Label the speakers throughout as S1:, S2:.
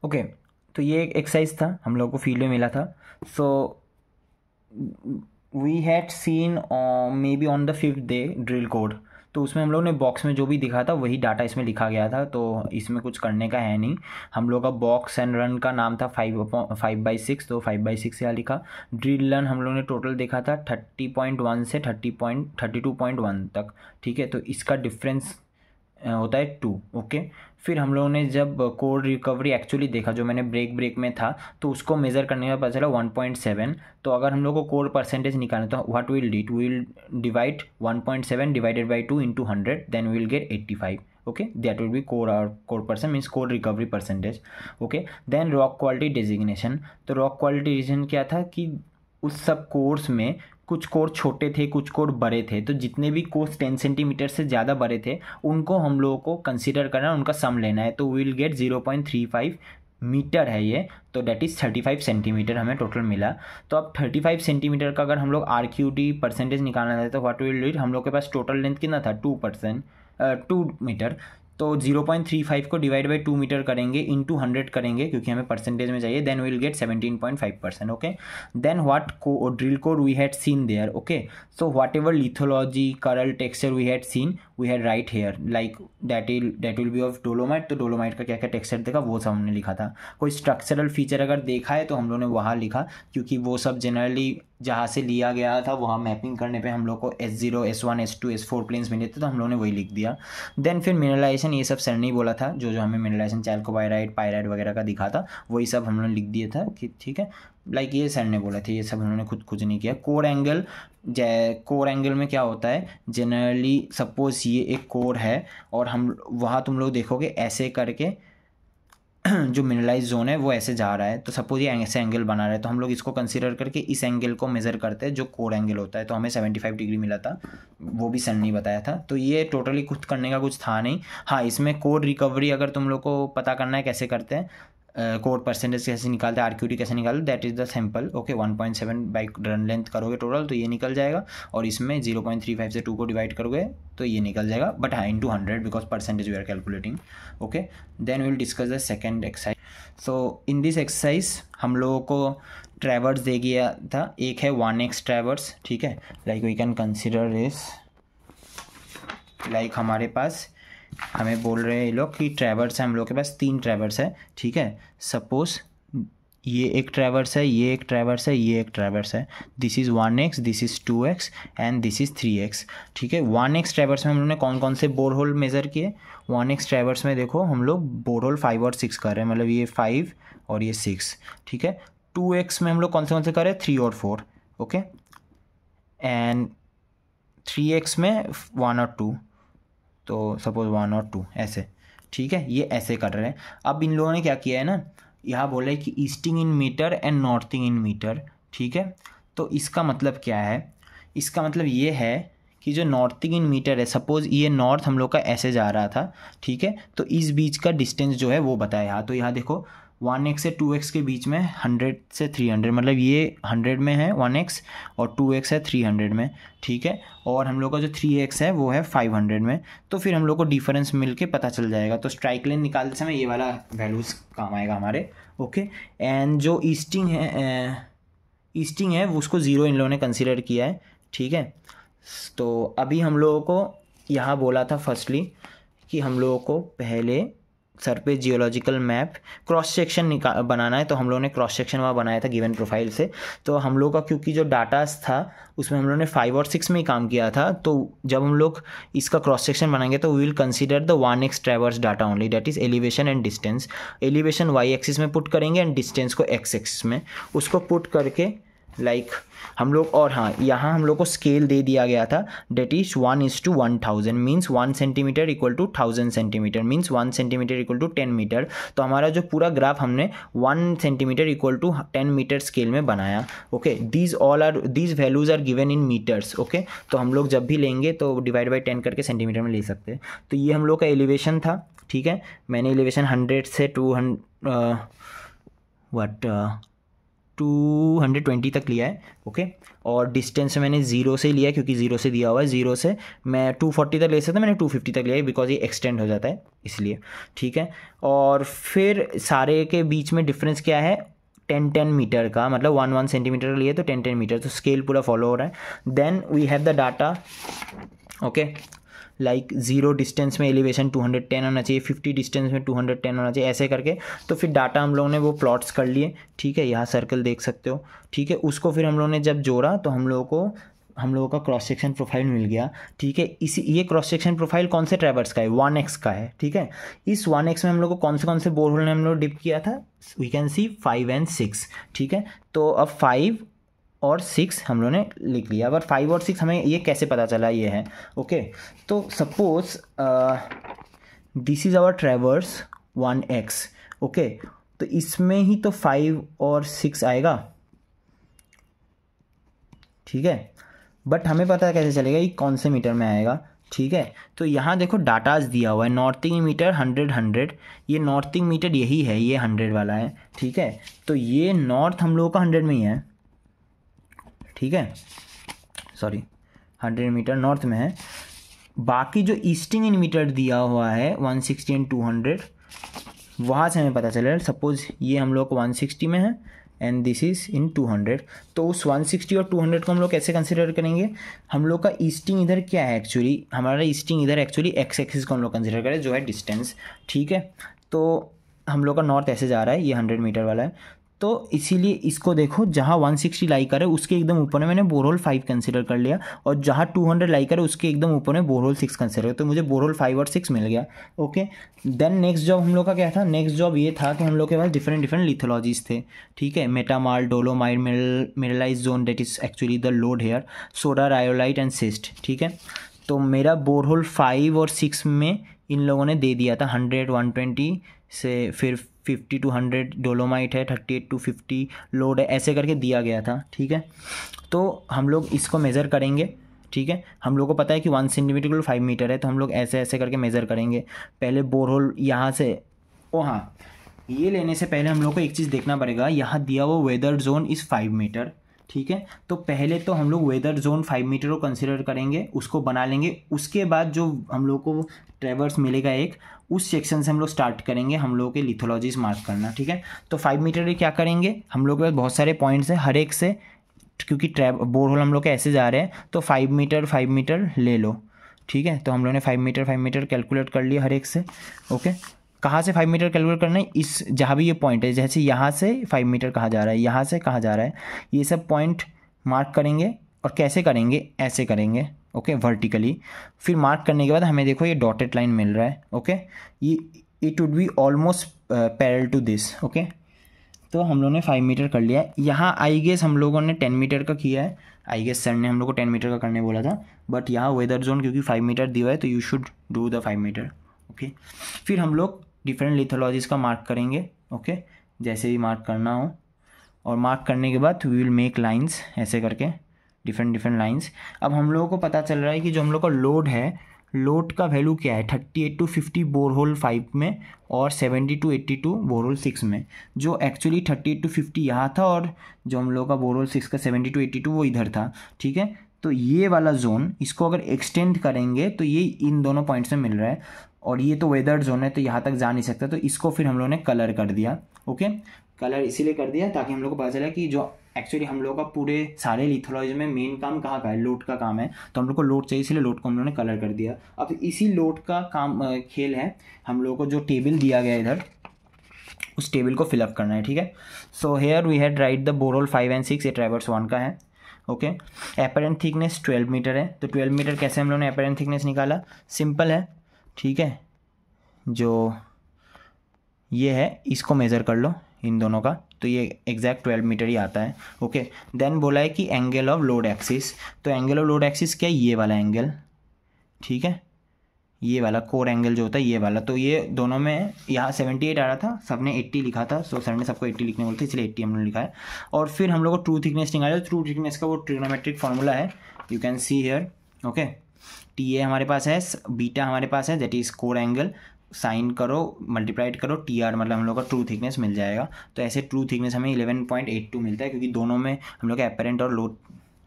S1: Okay, तो ये एक एक्सरसाइज था, हम लोग को फील्ड में मिला था. So we had seen maybe on the 5th day drill code. तो उसमें हम लोग ने बॉक्स में जो भी दिखा था वही डाटा इसमें लिखा गया था, तो इसमें कुछ करने का है नहीं. हम लोग का बॉक्स एंड रन का नाम था 5/6, तो 5/6 यहाँ लिखा. ड्रिल रन हम लोग ने टोटल देखा था 30.1 से 32.1 तक. ठीक है, तो इसका डिफरेंस होता है 2. ओके, फिर हम लोगों ने जब कोड रिकवरी एक्चुअली देखा, जो मैंने ब्रेक में था, तो उसको मेज़र करने का पता चला 1.7. तो अगर हम लोग को कोड परसेंटेज निकालना तो what will did will divide 1.7 divided by 2 into 100, then will get 85. Okay, that will be core percent means core recovery percentage. Okay, then rock quality designation. तो रॉक क्वालिटी डेजिग्नेशन क्या था कि उस सब course में कुछ कोर छोटे थे, कुछ कोर बड़े थे, तो जितने भी कोर्स 10 सेंटीमीटर से ज़्यादा बड़े थे उनको हम लोगों को कंसीडर करना है, उनका सम लेना है. तो विल गेट 0.35 मीटर है ये, तो डेट इज़ 35 सेंटीमीटर हमें टोटल मिला. तो अब 35 सेंटीमीटर का अगर हम लोग RQD परसेंटेज निकालना था तो व्हाट विल डू, हम लोग के पास टोटल लेंथ कितना था 2 मीटर. तो 0.35 को डिवाइड बाई 2 मीटर करेंगे, इंटू 100 करेंगे क्योंकि हमें परसेंटेज में चाहिए, then will get 17.5%. Okay, then what drill core we had seen there. Okay, so whatever lithology coral texture we had seen we had right here, like that will be of dolomite. तो dolomite का क्या क्या texture देखा वो सब हमने लिखा था. कोई स्ट्रक्चरल फीचर अगर देखा है तो हम लोग ने वहाँ लिखा, क्योंकि वो सब जनरली जहाँ से लिया गया था वहाँ मैपिंग करने पे हम लोग को S0 S1 S2 S4 planes मिले थे, तो हम लोगों ने वही लिख दिया. देन फिर मिनरलाइजेशन, ये सब सर ने बोला था, जो जो हमें मिनरलाइजेशन चैल्कोबाइराइट पाइराइट वगैरह का दिखा था वही सब हम लोगों ने लिख दिया था कि ठीक है, लाइक ये सर ने बोला था, ये सब उन्होंने खुद कुछ नहीं किया. कोर एंगल, कोर एंगल में क्या होता है जनरली, सपोज ये एक कोर है और हम वहाँ तुम लोग देखोगे ऐसे करके जो मिनरलाइज जोन है वो ऐसे जा रहा है, तो सपोज ये ऐसे एंगल बना रहा है, तो हम लोग इसको कंसीडर करके इस एंगल को मेज़र करते हैं जो कोर एंगल होता है. तो हमें 75 डिग्री मिला था, वो भी सन ने बताया था. तो ये टोटली कुछ करने का कुछ था नहीं. हाँ, इसमें कोड रिकवरी अगर तुम लोग को पता करना है कैसे करते हैं, कोड परसेंटेज कैसे निकालते हैं, RQD कैसे निकालते, that is the simple. Okay, 1.7 by run length करोगे टोटल तो ये निकल जाएगा, और इसमें 0.35 से 2 को डिवाइड करोगे तो ये निकल जाएगा, बट हाँ into 100 because percentage we are calculating. Okay, then will discuss the second exercise. So in this exercise हम लोगों को ट्रैवर्स दे गया था, एक है 1x ट्रैवर्स. ठीक है, like we can consider this, like हमारे पास हमें बोल रहे हैं ये लोग कि ट्रैवर्स है, हम लोग के पास 3 ट्रैवर्स है. ठीक है, सपोज ये एक ट्रैवर्स है, ये एक ट्रैवर्स है, ये एक ट्रैवर्स है. This is 1x, this is 2x and this is 3x. ठीक है, 1x ट्रैवर्स में हम लोग ने कौन कौन से बोर होल मेज़र किए. 1x ट्रैवर्स में देखो हम लोग बोर होल 5 और 6 कर रहे हैं, मतलब ये 5 और ये 6. ठीक है, 2x में हम लोग कौन से कर रहे हैं 3 और 4. ओके, एंड 3x में 1 और 2, तो सपोज 1 और 2 ऐसे. ठीक है, ये ऐसे कर रहे हैं. अब इन लोगों ने क्या किया है ना, यहाँ बोला है कि easting in metre and northing in metre. ठीक है, तो इसका मतलब क्या है, इसका मतलब ये है कि जो नॉर्थिंग इन मीटर है, सपोज ये नॉर्थ हम लोग का ऐसे जा रहा था. ठीक है, तो इस बीच का डिस्टेंस जो है वो बताया यहाँ. तो यहाँ देखो 1x से 2x के बीच में 100 से 300, मतलब ये 100 में है 1x और 2x है 300 में. ठीक है, और हम लोग का जो 3x है वो है 500 में. तो फिर हम लोग को डिफरेंस मिल के पता चल जाएगा. तो स्ट्राइक लेंथ निकालते समय ये वाला वैल्यूज़ काम आएगा हमारे. ओके, एंड जो ईस्टिंग है वो उसको 0 इन लोगों ने कंसिडर किया है. ठीक है, तो अभी हम लोगों को यहाँ बोला था फर्स्टली कि हम लोगों को पहले सर पे जियोलॉजिकल मैप क्रॉस सेक्शन बनाना है, तो हम लोगों ने क्रॉस सेक्शन वहाँ बनाया था गिवन प्रोफाइल से. तो हम लोग का क्योंकि जो डाटा था उसमें हम लोगों ने 5 और 6 में ही काम किया था, तो जब हम लोग इसका क्रॉस सेक्शन बनाएंगे तो we will consider the 1x traverse data only, that is elevation and distance. Elevation y axis में पुट करेंगे एंड डिस्टेंस को x एक्सिस में, उसको पुट करके लाइक हम लोग, और हाँ यहाँ हम लोग को स्केल दे दिया गया था, that is 1:1000 means 1 centimetre equal to 1000 centimetre means 1 centimetre equal to 10 metre. तो हमारा जो पूरा ग्राफ हमने 1 centimetre equal to 10 metre scale में बनाया. Okay, these values are given in metres. Okay, तो हम लोग जब भी लेंगे तो डिवाइड बाई 10 करके सेंटीमीटर में ले सकते हैं. तो ये हम लोग का एलिवेशन था. ठीक है, मैंने एलिवेशन 100 से 200 220 तक लिया है। ओके, और डिस्टेंस मैंने 0 से लिया है क्योंकि 0 से दिया हुआ है। 0 से मैं 240 तक ले सकता, मैंने 250 तक लिया है बिकॉज ये एक्सटेंड हो जाता है इसलिए। ठीक है, और फिर सारे के बीच में डिफरेंस क्या है, 10-10 मीटर का, मतलब 1-1 सेंटीमीटर लिए तो 10-10 मीटर, तो स्केल पूरा फॉलो हो रहा है। Then we have the data. Okay, like 0 distance में एलिवेशन 210 होना चाहिए, 50 डिस्टेंस में 210 होना चाहिए, ऐसे करके। तो फिर डाटा हम लोगों ने वो प्लॉट्स कर लिए। ठीक है, यहाँ सर्कल देख सकते हो। ठीक है, उसको फिर हम लोगों ने जब जोड़ा तो हम लोगों का क्रॉस सेक्शन प्रोफाइल मिल गया। ठीक है, ये क्रॉस सेक्शन प्रोफाइल कौन से ट्रैवर्स का है, 1x का है। ठीक है, इस 1x में हम लोग को कौन से बोरहोल ने हम लोग डिप किया था, वी कैन सी 5 and 6। ठीक है, तो अब 5 और 6 हम लोगों ने लिख लिया। अगर 5 और 6 हमें ये कैसे पता चला, ये है। ओके, तो suppose this is our traverse 1x। Okay, तो इसमें ही तो 5 और 6 आएगा। ठीक है, बट हमें पता कैसे चलेगा ये कौन से मीटर में आएगा। ठीक है, तो यहाँ देखो डाटाज दिया हुआ है, नॉर्थिंग मीटर 100, ये नॉर्थिंग मीटर यही है, ये 100 वाला है। ठीक है, तो ये नॉर्थ हम लोगों का 100 में ही है। ठीक है, सॉरी 100 मीटर नॉर्थ में है। बाकी जो ईस्टिंग इन मीटर दिया हुआ है 160 and 200, वहाँ से हमें पता चलेगा। सपोज ये हम लोग को 160 में है एंड दिस इज़ इन 200, तो उस 160 और 200 को हम लोग कैसे कंसिडर करेंगे, हम लोग का ईस्टिंग इधर क्या है, एक्चुअली हमारा ईस्टिंग इधर एक्चुअली एक्स एक्सिस को हम लोग कंसिडर करें जो है डिस्टेंस। ठीक है, तो हम लोग का नॉर्थ ऐसे जा रहा है, ये 100 मीटर वाला है, तो इसीलिए इसको देखो, जहाँ 160 लाई करे उसके एकदम ऊपर में मैंने बोरहोल 5 कंसिडर कर लिया, और जहाँ 200 लाई करे उसके एकदम ऊपर में बोरहोल 6 कंसिडर कर, तो मुझे बोरहोल 5 और 6 मिल गया। ओके, देन नेक्स्ट जॉब हम लोग का क्या था, नेक्स्ट जॉब ये था कि हम लोग के पास डिफरेंट लिथोलॉजीज थे। ठीक है, मेटामाल, dolomite, mineralize zone, that is actually the lode here, soda, rhyolite and schist. ठीक है, तो मेरा बोरहोल 5 और 6 में इन लोगों ने दे दिया था 100, 120 से, फिर 50 to 100 डोलोमाइट है, 38 to 50 लोड है, ऐसे करके दिया गया था। ठीक है, तो हम लोग इसको मेज़र करेंगे। ठीक है, हम लोग को पता है कि 1 सेंटीमीटर को 5 मीटर है, तो हम लोग ऐसे ऐसे करके मेज़र करेंगे। पहले बोरहोल यहाँ से, हाँ, ये लेने से पहले हम लोग को एक चीज़ देखना पड़ेगा, यहाँ दिया हुआ वेदर जोन इज़ 5 मीटर। ठीक है, तो पहले तो हम लोग वेदर जोन 5 मीटर को कंसिडर करेंगे, उसको बना लेंगे। उसके बाद जो हम लोग को ट्रैवर्स मिलेगा एक, उस सेक्शन से हम लोग स्टार्ट करेंगे हम लोग के लिथोलॉजीज मार्क करना। ठीक है, तो 5 मीटर के क्या करेंगे, हम लोग के पास बहुत सारे पॉइंट्स हैं, हर एक से, क्योंकि बोरहोल हम लोग के ऐसे जा रहे हैं, तो 5 मीटर ले लो। ठीक है, तो हम लोग ने 5 मीटर कैलकुलेट कर लिया हर एक से। ओके, कहाँ से 5 मीटर कैलकुलेट करना है, इस जहाँ भी ये पॉइंट है, जैसे यहाँ से 5 मीटर कहाँ जा रहा है, यहाँ से कहाँ जा रहा है, ये सब पॉइंट मार्क करेंगे। और कैसे करेंगे, ऐसे करेंगे। Okay, vertically. फिर मार्क करने के बाद हमें देखो ये डॉटेड लाइन मिल रहा है। ओके, ये it would be almost parallel to this. Okay, तो हम लोगों ने 5 मीटर कर लिया है। यहाँ आई गेस हम लोगों ने 10 मीटर का किया है, आई गेस सर ने हम लोग को 10 मीटर का करने बोला था, बट यहाँ वेदर जोन क्योंकि 5 मीटर दिया है तो you should do the 5 metre. Okay, फिर हम लोग डिफरेंट लिथोलॉजीज का मार्क करेंगे। ओके, जैसे भी मार्क करना हो, और मार्क करने के बाद वी विल मेक लाइन्स, ऐसे करके डिफरेंट लाइन्स। अब हम लोगों को पता चल रहा है कि जो हम लोग का लोड है, लोड का वैल्यू क्या है, 38 to 50 बोरहोल 5 में और 70 to 82 बोरहोल 6 में। जो एक्चुअली 38 to 50 यहाँ था, और जो हम लोग का बोरहोल 6 का 70 to 82 वो इधर था। ठीक है, तो ये वाला जोन, इसको अगर एक्सटेंड करेंगे तो ये इन दोनों पॉइंट्स में मिल रहा है, और ये तो वेदर जोन है तो यहाँ तक जा नहीं सकता, तो इसको फिर हम लोगों ने कलर कर दिया। ओके, कलर इसीलिए कर दिया ताकि हम लोग को पता चला कि जो एक्चुअली हम लोग का पूरे सारे लिथोलॉजी में मेन काम कहाँ का है, लोड का काम है, तो हम लोग को लोड चाहिए, इसलिए लोड को हम लोगों ने कलर कर दिया। अब इसी लोड का काम खेल है, हम लोग को जो टेबल दिया गया इधर, उस टेबल को फिलअप करना है। ठीक है, so here we had right the borehole 5 and 6, ये ट्रैवर्स 1 का है। ओके, एपरेंट थिकनेस 12 मीटर है, तो 12 मीटर कैसे हम लोगों ने एपरेंट थिकनेस निकाला, सिंपल है। ठीक है, जो ये है इसको मेज़र कर लो इन दोनों का, तो ये एग्जैक्ट 12 मीटर ही आता है। ओके, देन बोला है कि एंगल ऑफ लोड एक्सिस, तो एंगल ऑफ लोड एक्सिस क्या है, ये वाला एंगल। ठीक है, ये वाला कोर एंगल जो होता है ये वाला, तो ये दोनों में यहाँ 78 आ रहा था, सबने 80 लिखा था, सो सर ने सबको 80 लिखने बोलते, इसलिए 80 हमने लिखा है। और फिर हम लोग को ट्रू थिकनेस निकाला, ट्रू थिकनेस का वो ट्रिग्नोमेट्रिक फॉर्मूला है, you can see here. Okay, T A हमारे पास है, बीटा हमारे पास है, that is core angle, sine करो, मल्टीप्लाइड करो, TR मतलब हम लोग का ट्रू थिकनेस मिल जाएगा। तो ऐसे ट्रू थिकनेस हमें 11.82 मिलता है, क्योंकि दोनों में हम लोग का एपरेंट और लोड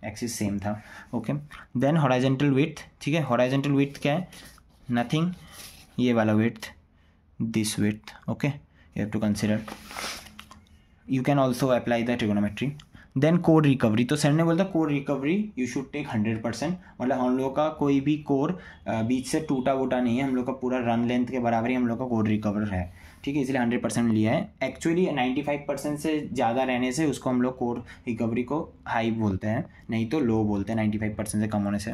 S1: एक्सिस सेम था। ओके, देन हॉराइजेंटल विड्थ, ठीक है, हॉराइजेंटल विड्थ क्या है, नथिंग, ये वाला width, this width. Okay, you have to consider, you can also apply the trigonometry. Then core recovery, तो सर ने बोला core recovery you should take 100%, मतलब हम लोग का कोई भी कोर बीच से टूटा वूटा नहीं है, हम लोग का पूरा रन लेंथ के बराबर ही हम लोग का कोर रिकवर है, ठीक है, इसलिए 100% लिया है। एक्चुअली 95% से ज़्यादा रहने से उसको हम लोग कोर रिकवरी को हाई बोलते हैं, नहीं तो लो बोलते हैं 95% से कम होने से।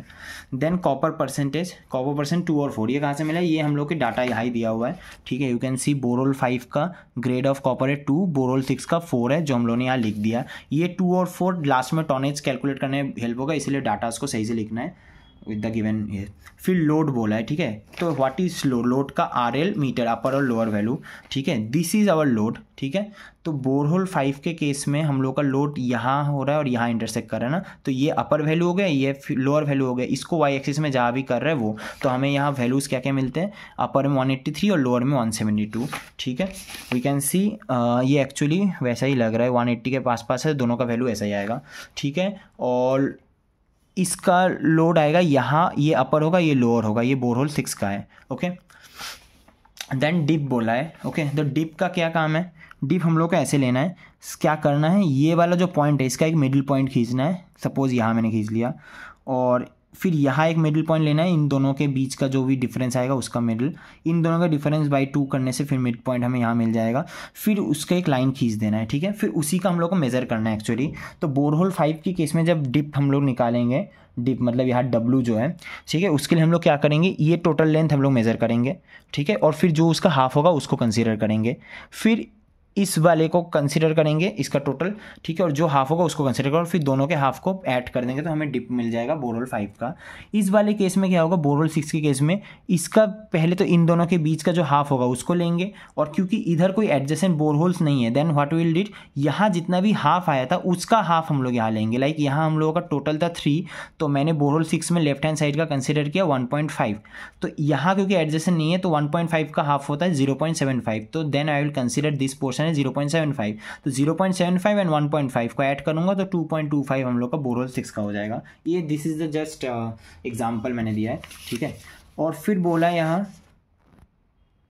S1: Than copper percentage, copper percent 2 और 4, ये कहाँ से मिला, ये हम लोग के डाटा हाई दिया हुआ है, ठीक है। यू कैन सी बोरोल 5 का ग्रेड ऑफ कॉपर है 2, बोरोल 6 का 4 है, जो हम लोगों ने यहाँ लिख दिया। ये 2 और 4 लास्ट में टॉनेज कैलकुलेट करने में हेल्प होगा, इसलिए डाटा उसको सही से लिखना है विद द गिवन ये। फिर लोड बोला है, ठीक है, तो व्हाट इज लोड, लोड का RL मीटर, अपर और लोअर वैल्यू, ठीक है, दिस इज आवर लोड, ठीक है। तो बोरहोल 5 के केस में हम लोग का लोड यहाँ हो रहा है और यहाँ इंटरसेक्ट कर रहा है ना, तो ये अपर वैल्यू हो गया, ये लोअर वैल्यू हो गया, इसको वाई एक्सिस में जहाँ भी कर रहा है वो, तो हमें यहाँ वैल्यूज़ क्या क्या मिलते हैं, अपर में 183 और लोअर में 172, ठीक है। वी कैन सी ये एक्चुअली वैसा ही लग रहा है, 180 के पास पास है, दोनों का वैल्यू ऐसा ही आएगा, ठीक है। और इसका लोड आएगा यहाँ, ये अपर होगा, ये लोअर होगा, ये बोरहोल 6 का है। ओके, देन डिप बोला है। ओके, तो डिप का क्या काम है, डिप हम लोग को ऐसे लेना है, क्या करना है, ये वाला जो पॉइंट है इसका एक मिडिल पॉइंट खींचना है, सपोज यहाँ मैंने खींच लिया, और फिर यहाँ एक मिडिल पॉइंट लेना है, इन दोनों के बीच का जो भी डिफरेंस आएगा उसका मिडिल, इन दोनों का डिफरेंस बाई 2 करने से फिर मिड पॉइंट हमें यहाँ मिल जाएगा, फिर उसका एक लाइन खींच देना है, ठीक है। फिर उसी का हम लोग को मेज़र करना है एक्चुअली। तो बोरहोल 5 की केस में जब डिप हम लोग निकालेंगे, डिप मतलब यहाँ W जो है, ठीक है, उसके लिए हम लोग क्या करेंगे, ये टोटल लेंथ हम लोग मेज़र करेंगे, ठीक है, और फिर जो उसका हाफ होगा उसको कंसीडर करेंगे, फिर इस वाले को कंसिडर करेंगे, इसका टोटल, ठीक है, और जो हाफ होगा उसको कंसिडर करो, और फिर दोनों के हाफ को ऐड कर देंगे तो हमें डिप मिल जाएगा बोरहोल 5 का। इस वाले केस में क्या होगा, बोरहोल 6 के केस में इसका पहले तो इन दोनों के बीच का जो हाफ होगा उसको लेंगे, और क्योंकि इधर कोई एडजेसेंट बोरहोल्स नहीं है, देन व्हाट विल डिड, यहाँ जितना भी हाफ आया था उसका हाफ हम लोग यहाँ लेंगे। लाइक यहाँ हम लोगों का टोटल था 3, तो मैंने बोरहोल 6 में लेफ्ट हैंड साइड का कंसिडर किया 1.5, तो यहाँ क्योंकि एडजेसेंट नहीं है तो 1.5 का हाफ होता है 0.75, तो then I will consider this portion है 0.75, तो 0.75 एंड 1.5 को ऐड करूंगा तो 2.25 हम लोग का बोरहोल 6 का हो जाएगा। ये this is the just example मैंने दिया है, ठीक है। और फिर बोला यहाँ